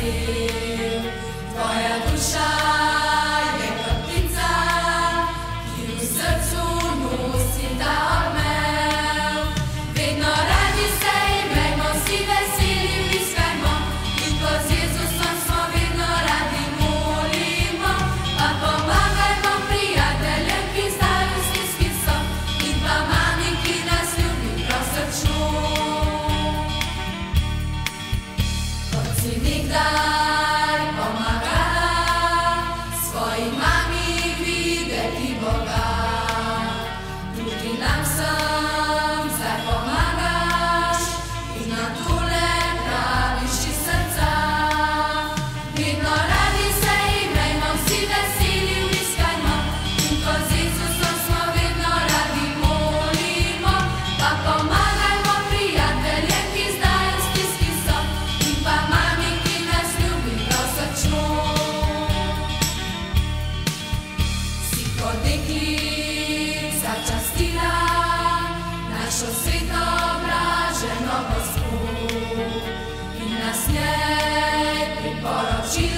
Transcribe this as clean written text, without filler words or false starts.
vesel. Tvoja duša je kot ptica, ki v srcu nosi ta odmev. Vedno radi se imejmo, vsi veseli bliskajmo, in ko z Jezusom smo vedno radi molimo. Pa pomagajmo prijateljem, ki zdaj v stiski so, in pa mami, ki nas ljubi prav srčno. Kot si nekdaj pomagala svoji mami videti Boga, tudi nam sem zdaj pomagaš in na tole praviš iz srca. Vedno radi se imejmo, vsi veseli bliskajmo, in ko z Jezusom smo vedno radi molimo. Pa pomagajmo prijateljem, ki zdaj v stiski so, in pa mami, ki nas ljubi prav srčno. Si kot deklica častila našo sveto obraženo Gospo in nas njej priporočila.